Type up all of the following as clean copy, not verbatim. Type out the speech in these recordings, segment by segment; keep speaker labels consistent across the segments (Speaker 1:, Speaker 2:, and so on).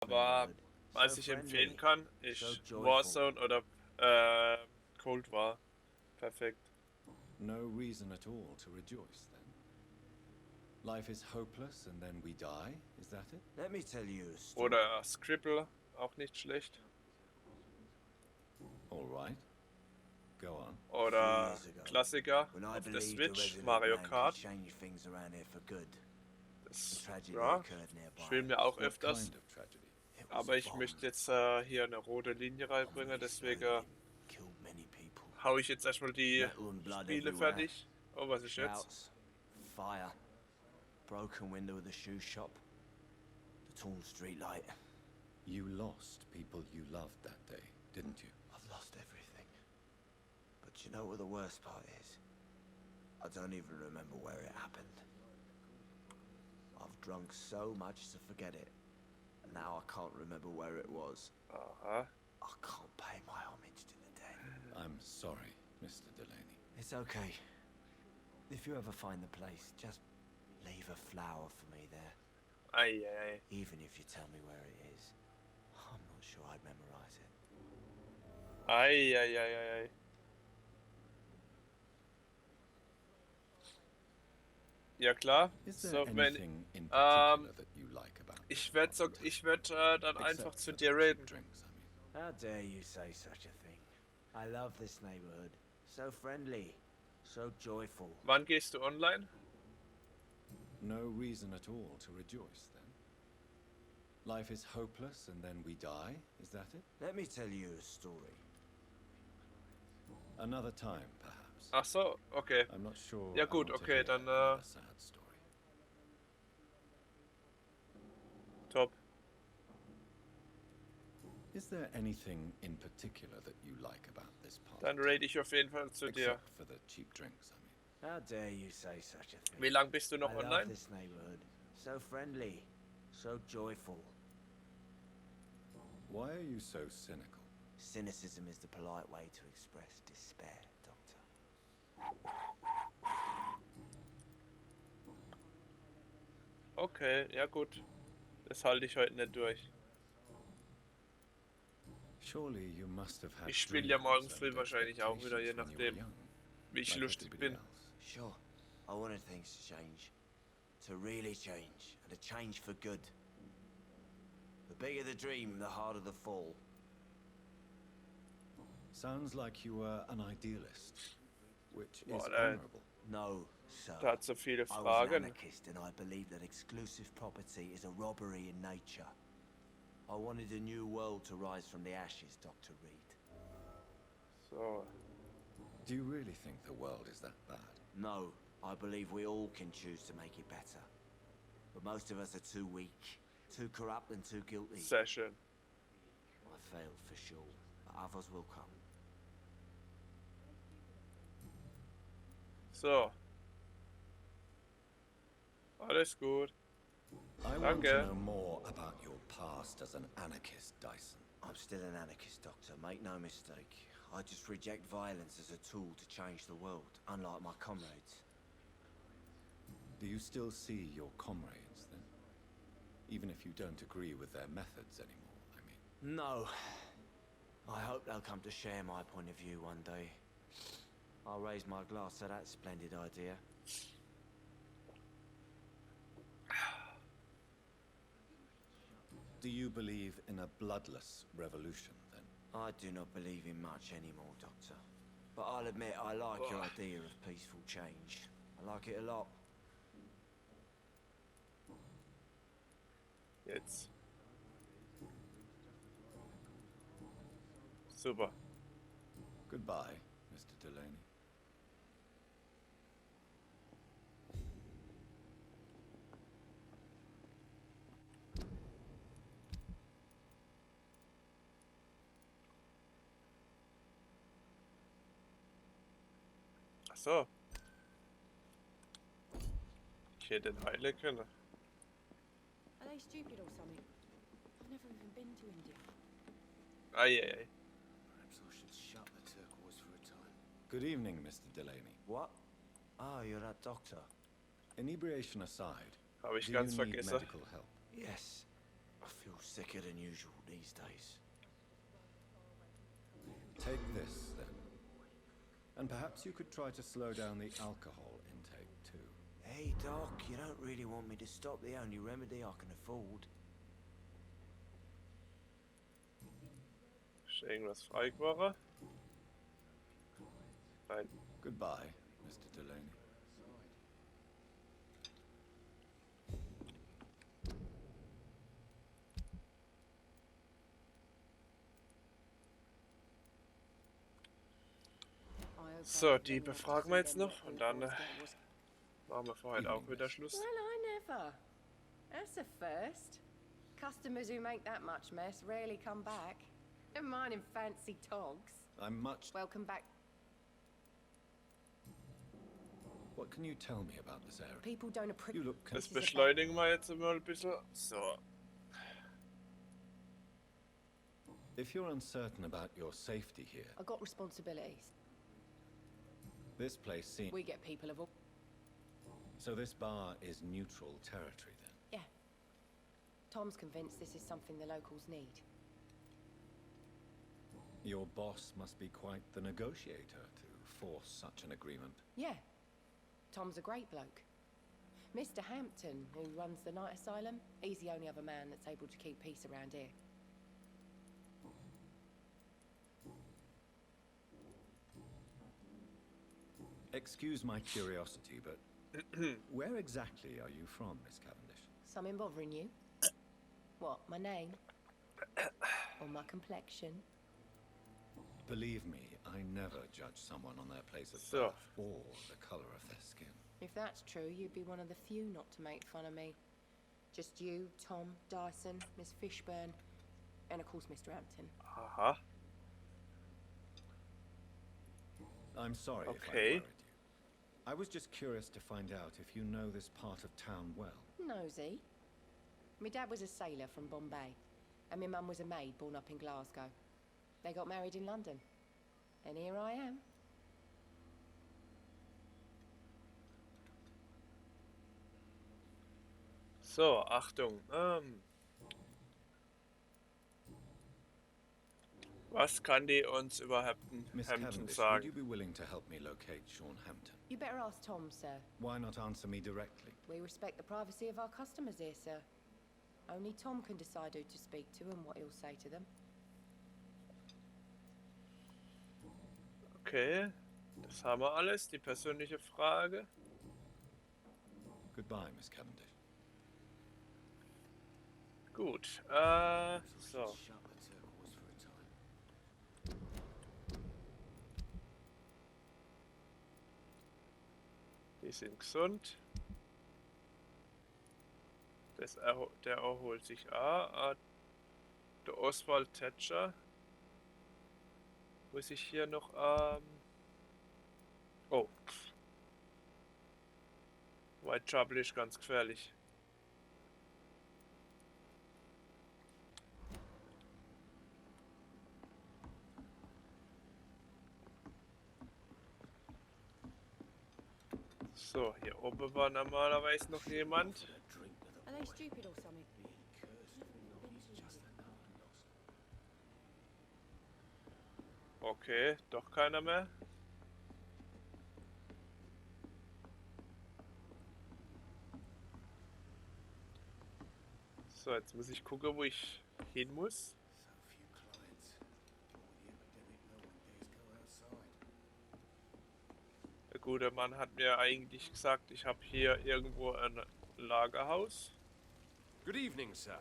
Speaker 1: Aber was ich empfehlen kann, ist Warzone oder Cold War. Perfekt.
Speaker 2: No reason at all to rejoice then. Life is hopeless and then we die, is that it?
Speaker 3: Let me tell you a story.
Speaker 1: Oder Scribble, auch nicht schlecht.
Speaker 2: All right. Go on.
Speaker 1: Oder Klassiker auf der Switch, Mario Kart. Das ja, spielen wir auch öfters. Aber ich möchte jetzt hier eine rote Linie reinbringen, deswegen hau ich jetzt erstmal die Spiele fertig. Oh, was ist jetzt?
Speaker 3: Fire. Broken window of the shoe shop. The torn street light.
Speaker 2: You lost people you loved that day, didn't you?
Speaker 3: I've lost everything. But you know what the worst part is? I don't even remember where it happened. I've drunk so much to forget it. And now I can't remember where it was.
Speaker 1: Aha.
Speaker 3: I can't pay my homage to the dead.
Speaker 2: I'm sorry, Mr. Delaney.
Speaker 3: It's okay. If you ever find the place, just leave a flower for me there.
Speaker 1: Ei, ei, ei.
Speaker 3: Even if you tell me where it is. I'm not sure I'd memorize it.
Speaker 1: Ei, ei, ei, ei, ei. Ja klar. So, wenn ich werde dann einfach zu dir reden.
Speaker 3: How dare you say such a thing? I love this neighborhood. So friendly, so joyful.
Speaker 1: Wann gehst du online?
Speaker 2: No reason at all to rejoice then. Life is hopeless and then we die, is that it?
Speaker 3: Let me tell you a story.
Speaker 2: Another time, perhaps.
Speaker 1: Ach so, okay.
Speaker 2: I'm not sure.
Speaker 1: Ja gut, okay, dann
Speaker 2: sad story.
Speaker 1: Top.
Speaker 2: Is there anything in particular that you like about this part?
Speaker 1: Dann rate ich auf jeden Fall zu dir.
Speaker 2: Except for the cheap drinks, I mean.
Speaker 3: How dare you say such a thing?
Speaker 1: Wie lang bist du noch
Speaker 3: I love
Speaker 1: online?
Speaker 3: this neighborhood. So friendly, so joyful.
Speaker 2: Why are you so cynical?
Speaker 3: Cynicism is the polite way to express despair, Doctor.
Speaker 1: Okay, ja gut. Das halte ich heute nicht durch.
Speaker 2: Surely you must have had
Speaker 1: Ich spiele ja morgen früh
Speaker 2: dreams and
Speaker 1: wahrscheinlich auch wieder, je
Speaker 2: expectations when you were
Speaker 1: nachdem,
Speaker 2: young,
Speaker 1: wie ich
Speaker 2: like
Speaker 1: lustig
Speaker 2: everybody
Speaker 1: bin.
Speaker 2: else.
Speaker 3: Sure, I wanted things to change. To really change, and to change for good. The bigger the dream, the harder the fall.
Speaker 2: Sounds like you were an idealist, which is
Speaker 1: Boah,
Speaker 2: honorable.
Speaker 3: No, sir.
Speaker 1: Da hat so viele
Speaker 3: I was an
Speaker 1: Fragen.
Speaker 3: anarchist and I believe that exclusive property is a robbery in nature. I wanted a new world to rise from the ashes, Dr. Reed.
Speaker 1: So.
Speaker 2: Do you really think the world is that bad?
Speaker 3: No, I believe we all can choose to make it better. But most of us are too weak, too corrupt and too guilty.
Speaker 1: Sehr schön.
Speaker 3: I failed for sure, but others will come.
Speaker 1: So. Alles gut.
Speaker 2: I want to
Speaker 1: Danke.
Speaker 2: know more about your past as an anarchist, Dyson.
Speaker 3: I'm still an anarchist, Doctor, make no mistake. I just reject violence as a tool to change the world, unlike my comrades.
Speaker 2: Do you still see your comrades, then? Even if you don't agree with their methods anymore, I mean.
Speaker 3: No. I hope they'll come to share my point of view one day. I'll raise my glass to that splendid idea.
Speaker 2: Do you believe in a bloodless revolution, then?
Speaker 3: I do not believe in much anymore, Doctor. But I'll admit I like your idea of peaceful change. I like it a lot.
Speaker 1: Jetzt. Super.
Speaker 2: Goodbye, Mr. Delaney.
Speaker 1: Ach so. Ich hätte Teile können.
Speaker 4: Are they stupid or something? I've never even been to India.
Speaker 1: Ei, ei, ei.
Speaker 3: Perhaps I should shut the turquoise for a time.
Speaker 2: Good evening, Mr. Delaney.
Speaker 3: What? Oh, you're that doctor.
Speaker 2: Inebriation aside,
Speaker 1: Habe ich
Speaker 2: do
Speaker 1: ganz
Speaker 2: you need
Speaker 1: vergessen.
Speaker 2: medical help?
Speaker 3: Yes. I feel sicker than usual these days.
Speaker 2: Take this, then. And perhaps you could try to slow down the alcohol intake, too.
Speaker 3: Hey, Doc, you don't really want me to stop the only remedy I can afford.
Speaker 1: Ist irgendwas Freigewaren? Nein.
Speaker 2: Goodbye, Mr. Delaney.
Speaker 1: So, die befragen wir jetzt noch und dann machen wir für heute auch wieder Schluss.
Speaker 4: Well, I never. That's a first. Customers who make that much mess rarely come back. Never mind in fancy togs.
Speaker 2: I'm much...
Speaker 4: Welcome back.
Speaker 2: What can you tell me about this area?
Speaker 4: People don't appreciate.
Speaker 2: You look...
Speaker 1: Das beschleunigen wir jetzt mal ein bisschen. So.
Speaker 2: If you're uncertain about your safety here,
Speaker 4: I've got responsibilities.
Speaker 2: this place seems...
Speaker 4: We get people of all.
Speaker 2: So this bar is neutral territory, then?
Speaker 4: Yeah. Tom's convinced this is something the locals need.
Speaker 2: Your boss must be quite the negotiator to force such an agreement.
Speaker 4: Yeah. Tom's a great bloke. Mr. Hampton, who runs the night asylum, he's the only other man that's able to keep peace around here.
Speaker 2: Excuse my curiosity, but where exactly are you from, Miss Cavendish?
Speaker 4: Something bothering you? What, my name? Or my complexion?
Speaker 2: Believe me, I never judge someone on their place of
Speaker 1: So.
Speaker 2: birth or the color of their skin.
Speaker 4: If that's true, you'd be one of the few not to make fun of me. Just you, Tom, Dyson, Miss Fishburne, and of course Mr. Hampton.
Speaker 1: Aha.
Speaker 2: I'm sorry if I
Speaker 1: Okay.
Speaker 2: worried you. I was just curious to find out if you know this part of town well.
Speaker 4: Nosy. My dad was a sailor from Bombay, and my mum was a maid born up in Glasgow. They got married in London, and here I am.
Speaker 1: So, Achtung. Was kann die uns über Hampton
Speaker 2: Miss
Speaker 1: Hampton
Speaker 2: Cavendish, would
Speaker 1: sagen?
Speaker 2: you be willing to help me locate Sean Hampton?
Speaker 4: You better ask Tom, sir.
Speaker 2: Why not answer me directly?
Speaker 4: We respect the privacy of our customers here, sir. Only Tom can decide who to speak to and what he'll say to them.
Speaker 1: Okay, das haben wir alles. Die persönliche Frage.
Speaker 2: Goodbye, Miss Cavendish.
Speaker 1: Gut, so. Die sind gesund. Der erholt sich. Der Oswald Thatcher. Muss ich hier noch, oh. White Trouble ist ganz gefährlich. So, hier oben war normalerweise noch jemand.
Speaker 4: Are they stupid or something?
Speaker 1: Okay, doch keiner mehr. So, jetzt muss ich gucken, wo ich hin muss. Der gute Mann hat mir eigentlich gesagt, ich habe hier irgendwo ein Lagerhaus.
Speaker 5: Good evening, sir.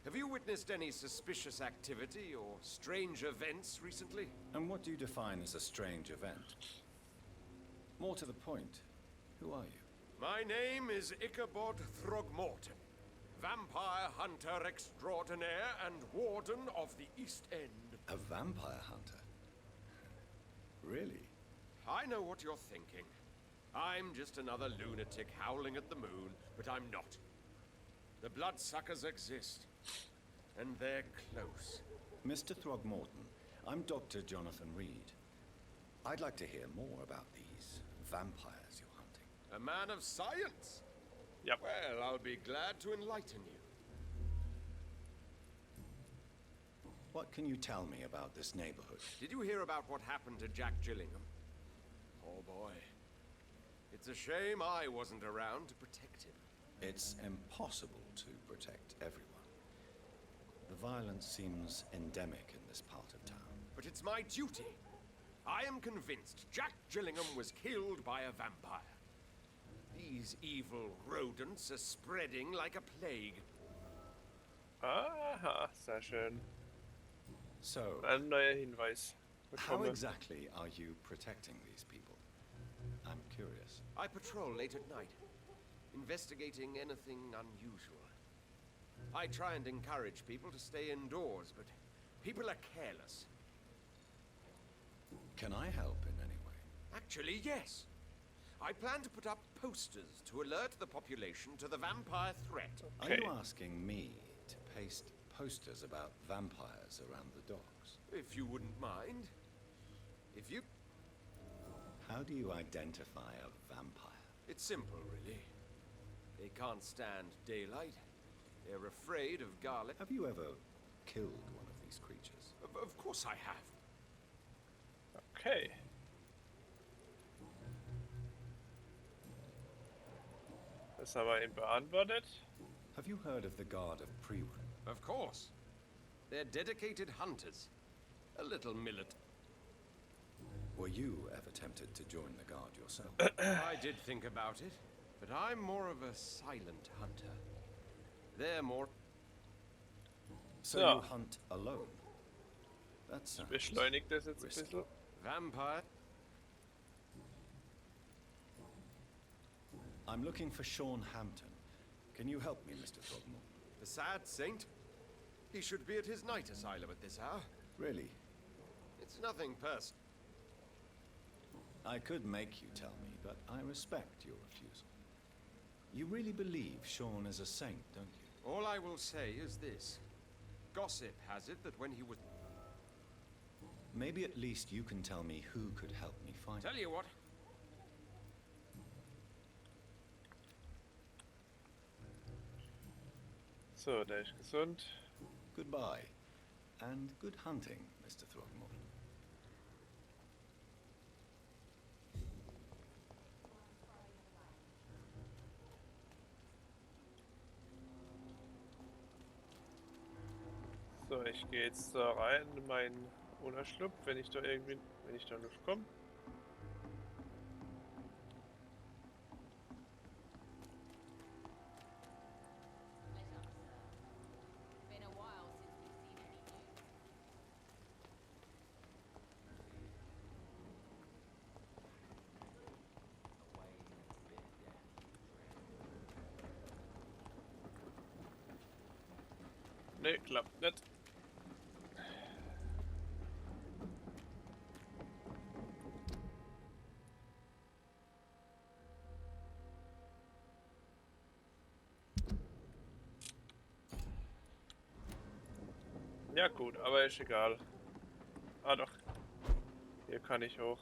Speaker 5: Have you witnessed any suspicious activity or strange events recently?
Speaker 2: And what do you define as a strange event? More to the point, who are you?
Speaker 5: My name is Ichabod Throgmorton, vampire hunter extraordinaire and warden of the East End.
Speaker 2: A vampire hunter? Really?
Speaker 5: I know what you're thinking. I'm just another lunatic howling at the moon, but I'm not. The bloodsuckers exist, and they're close.
Speaker 2: Mr. Throgmorton, I'm Dr. Jonathan Reed. I'd like to hear more about these vampires you're hunting.
Speaker 5: A man of science?
Speaker 1: Yep.
Speaker 5: Well, I'll be glad to enlighten you.
Speaker 2: What can you tell me about this neighborhood?
Speaker 5: Did you hear about what happened to Jack Gillingham? Oh boy. It's a shame I wasn't around to protect him.
Speaker 2: It's impossible to protect everyone. The violence seems endemic in this part of town.
Speaker 5: But it's my duty. I am convinced Jack Gillingham was killed by a vampire. These evil rodents are spreading like a plague.
Speaker 1: Aha, sehr schön.
Speaker 2: So,
Speaker 1: Ein neuer Hinweis
Speaker 2: how
Speaker 1: bekommen.
Speaker 2: exactly are you protecting these people? I'm curious.
Speaker 5: I patrol late at night, investigating anything unusual. I try and encourage people to stay indoors, but people are careless.
Speaker 2: Can I help in any way?
Speaker 5: Actually, yes. I plan to put up posters to alert the population to the vampire threat.
Speaker 2: Are you asking me to paste posters about vampires around the docks?
Speaker 5: If you wouldn't mind. If you...
Speaker 2: How do you identify a vampire?
Speaker 5: It's simple, really. They can't stand daylight. They're afraid of garlic.
Speaker 2: Have you ever killed one of these creatures?
Speaker 5: Of course I have.
Speaker 1: Okay. Das haben wir ihm beantwortet.
Speaker 2: Have you heard of the Guard of Prewen?
Speaker 5: Of course. They're dedicated hunters. A little millet.
Speaker 2: Were you ever tempted to join the Guard yourself?
Speaker 5: I did think about it, but I'm more of a silent hunter. They're more...
Speaker 2: So
Speaker 1: Ja.
Speaker 2: you hunt alone? That sounds
Speaker 1: Beschleunigt das jetzt ein
Speaker 2: risky.
Speaker 1: bisschen.
Speaker 5: Vampire?
Speaker 2: I'm looking for Sean Hampton. Can you help me, Mr. Throgmorton?
Speaker 5: The sad saint? He should be at his night asylum at this hour.
Speaker 2: Really?
Speaker 5: It's nothing personal.
Speaker 2: I could make you tell me, but I respect your refusal. You really believe Sean is a saint, don't you?
Speaker 5: All I will say is this. Gossip has it that when he was...
Speaker 2: Maybe at least you can tell me who could help me find him.
Speaker 5: Tell you what.
Speaker 1: So, der ist gesund.
Speaker 2: Goodbye, and good hunting, Mr. Throgmorton.
Speaker 1: So, ich gehe jetzt da rein in meinen Unterschlupf, wenn ich da Luft komme.
Speaker 6: Been a while since we've seen any news.
Speaker 1: Ne, klappt nicht. Ja gut, aber ist egal. Ah doch. Hier kann ich hoch.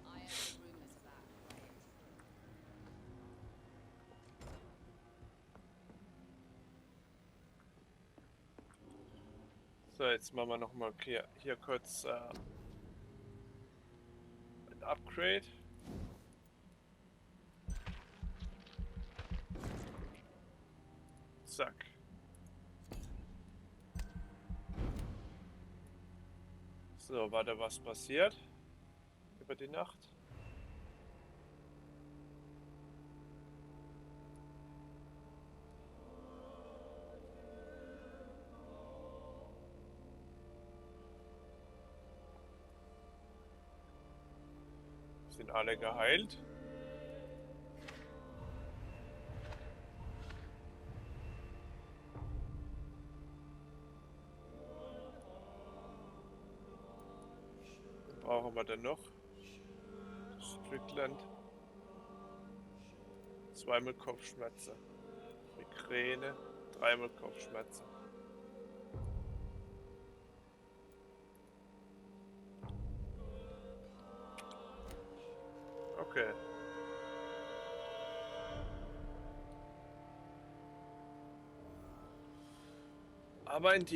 Speaker 6: I heard rumors about it.
Speaker 1: So, jetzt machen wir nochmal hier kurz ein Upgrade. Zack. So, warte, was passiert über die Nacht? Sind alle geheilt? Was brauchen wir denn noch? Strickland. Zweimal Kopfschmerzen. Migräne. Dreimal Kopfschmerzen. Okay. Aber in diesem